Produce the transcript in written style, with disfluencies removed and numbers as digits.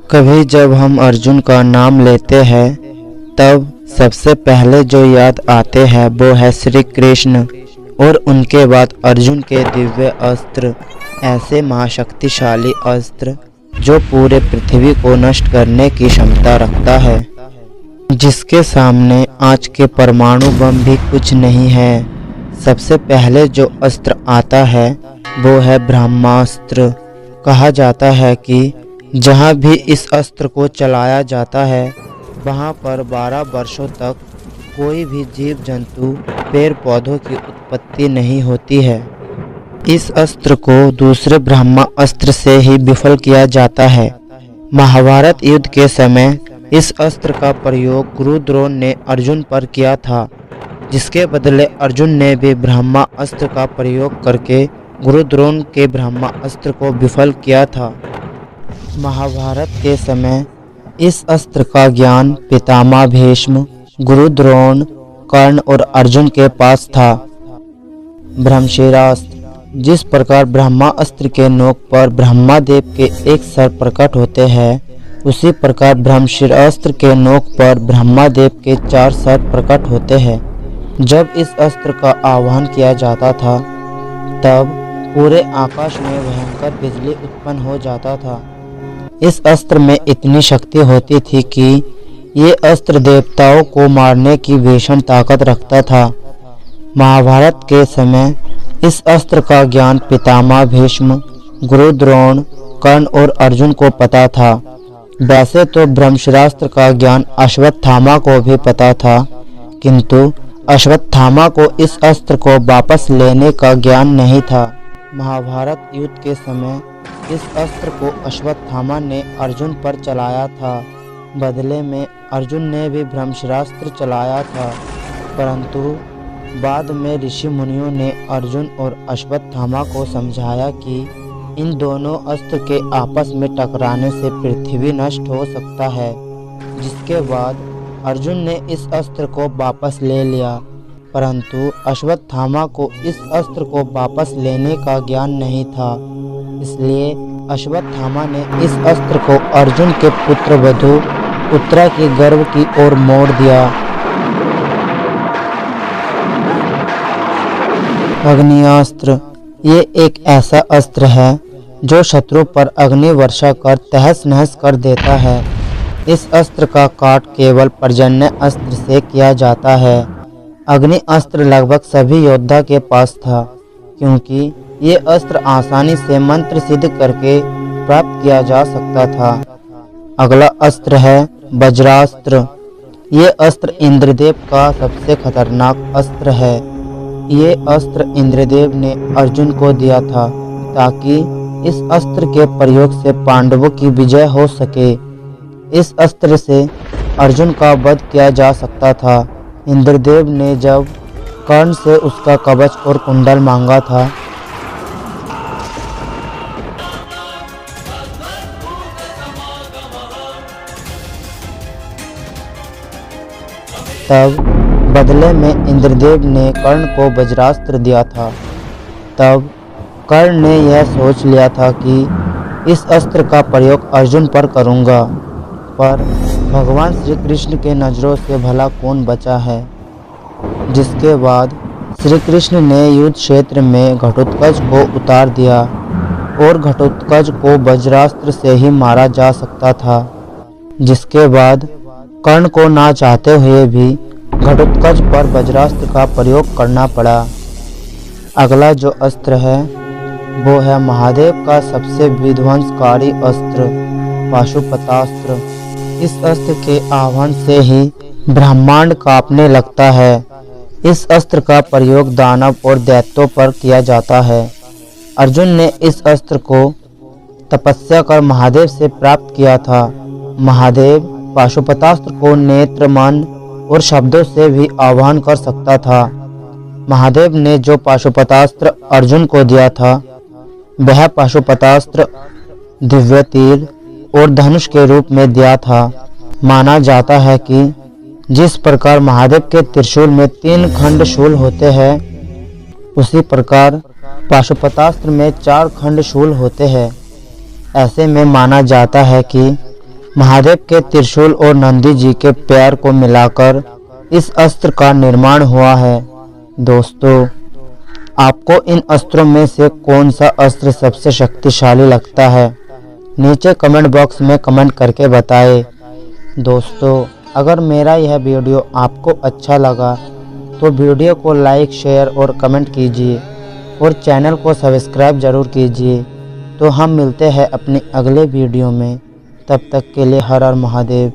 कभी जब हम अर्जुन का नाम लेते हैं तब सबसे पहले जो याद आते हैं वो है श्री कृष्ण और उनके बाद अर्जुन के दिव्य अस्त्र, ऐसे महाशक्तिशाली अस्त्र जो पूरे पृथ्वी को नष्ट करने की क्षमता रखता है, जिसके सामने आज के परमाणु बम भी कुछ नहीं है। सबसे पहले जो अस्त्र आता है वो है ब्रह्मास्त्र। कहा जाता है कि जहाँ भी इस अस्त्र को चलाया जाता है वहाँ पर 12 वर्षों तक कोई भी जीव जंतु पेड़ पौधों की उत्पत्ति नहीं होती है। इस अस्त्र को दूसरे ब्रह्मा अस्त्र से ही विफल किया जाता है। महाभारत युद्ध के समय इस अस्त्र का प्रयोग गुरु द्रोण ने अर्जुन पर किया था, जिसके बदले अर्जुन ने भी ब्रह्मा अस्त्र का प्रयोग करके गुरु द्रोण के ब्रह्मा अस्त्र को विफल किया था। महाभारत के समय इस अस्त्र का ज्ञान पितामह भीष्म, गुरु द्रोण, कर्ण और अर्जुन के पास था। ब्रह्मशिरास्त्र, जिस प्रकार ब्रह्मा अस्त्र के नोक पर ब्रह्मा देव के एक सर प्रकट होते हैं, उसी प्रकार ब्रह्मशिरास्त्र के नोक पर ब्रह्मा देव के 4 सर प्रकट होते हैं। जब इस अस्त्र का आह्वान किया जाता था तब पूरे आकाश में भयंकर बिजली उत्पन्न हो जाता था। इस अस्त्र में इतनी शक्ति होती थी कि ये अस्त्र देवताओं को मारने की भीषण ताकत रखता था। महाभारत के समय इस अस्त्र का ज्ञान पितामह भीष्म, गुरु द्रोण, कर्ण और अर्जुन को पता था। वैसे तो ब्रह्मशिरास्त्र का ज्ञान अश्वत्थामा को भी पता था, किंतु अश्वत्थामा को इस अस्त्र को वापस लेने का ज्ञान नहीं था। महाभारत युद्ध के समय इस अस्त्र को अश्वत्थामा ने अर्जुन पर चलाया था। बदले में अर्जुन ने भी ब्रह्मशिरास्त्र चलाया था, परंतु बाद में ऋषि मुनियों ने अर्जुन और अश्वत्थामा को समझाया कि इन दोनों अस्त्र के आपस में टकराने से पृथ्वी नष्ट हो सकता है। जिसके बाद अर्जुन ने इस अस्त्र को वापस ले लिया, परंतु अश्वत्थामा को इस अस्त्र को वापस लेने का ज्ञान नहीं था। इसलिए अश्वत्थामा ने इस अस्त्र को अर्जुन के पुत्र वधु उत्तरा के गर्भ की ओर मोड़ दिया। अग्नियास्त्र, ये एक ऐसा अस्त्र है जो शत्रु पर अग्नि वर्षा कर तहस नहस कर देता है। इस अस्त्र का काट केवल पर्जन्य अस्त्र से किया जाता है। अग्नि अस्त्र लगभग सभी योद्धा के पास था, क्योंकि ये अस्त्र आसानी से मंत्र सिद्ध करके प्राप्त किया जा सकता था। अगला अस्त्र है वज्रास्त्र। ये अस्त्र इंद्रदेव का सबसे खतरनाक अस्त्र है। ये अस्त्र इंद्रदेव ने अर्जुन को दिया था ताकि इस अस्त्र के प्रयोग से पांडवों की विजय हो सके। इस अस्त्र से अर्जुन का वध किया जा सकता था। इंद्रदेव ने जब कर्ण से उसका कवच और कुंडल मांगा था तब बदले में इंद्रदेव ने कर्ण को वज्रास्त्र दिया था। तब कर्ण ने यह सोच लिया था कि इस अस्त्र का प्रयोग अर्जुन पर करूंगा, पर भगवान श्री कृष्ण के नज़रों से भला कौन बचा है। जिसके बाद श्री कृष्ण ने युद्ध क्षेत्र में घटोत्कच को उतार दिया और घटोत्कच को वज्रास्त्र से ही मारा जा सकता था। जिसके बाद कर्ण को ना चाहते हुए भी घटोत्कच पर वज्रास्त्र का प्रयोग करना पड़ा। अगला जो अस्त्र है वो है महादेव का सबसे विध्वंसकारी अस्त्र, पाशुपतास्त्र। इस अस्त्र के आह्वान से ही ब्रह्मांड कांपने लगता है। इस अस्त्र का प्रयोग दानव और दैत्यों पर किया जाता है। अर्जुन ने इस अस्त्र को तपस्या कर महादेव से प्राप्त किया था। महादेव पाशुपतास्त्र को नेत्र, मन और शब्दों से भी आह्वान कर सकता था। महादेव ने जो पाशुपतास्त्र अर्जुन को दिया था वह पाशुपतास्त्र दिव्य तीर और धनुष के रूप में दिया था। माना जाता है कि जिस प्रकार महादेव के त्रिशूल में 3 खंड शूल होते हैं, उसी प्रकार पाशुपतास्त्र में 4 खंड शूल होते हैं। ऐसे में माना जाता है कि महादेव के त्रिशूल और नंदी जी के पैर को मिलाकर इस अस्त्र का निर्माण हुआ है। दोस्तों, आपको इन अस्त्रों में से कौन सा अस्त्र सबसे शक्तिशाली लगता है? नीचे कमेंट बॉक्स में कमेंट करके बताएं। दोस्तों, अगर मेरा यह वीडियो आपको अच्छा लगा तो वीडियो को लाइक, शेयर और कमेंट कीजिए और चैनल को सब्सक्राइब ज़रूर कीजिए। तो हम मिलते हैं अपने अगले वीडियो में। तब तक के लिए हर हर महादेव।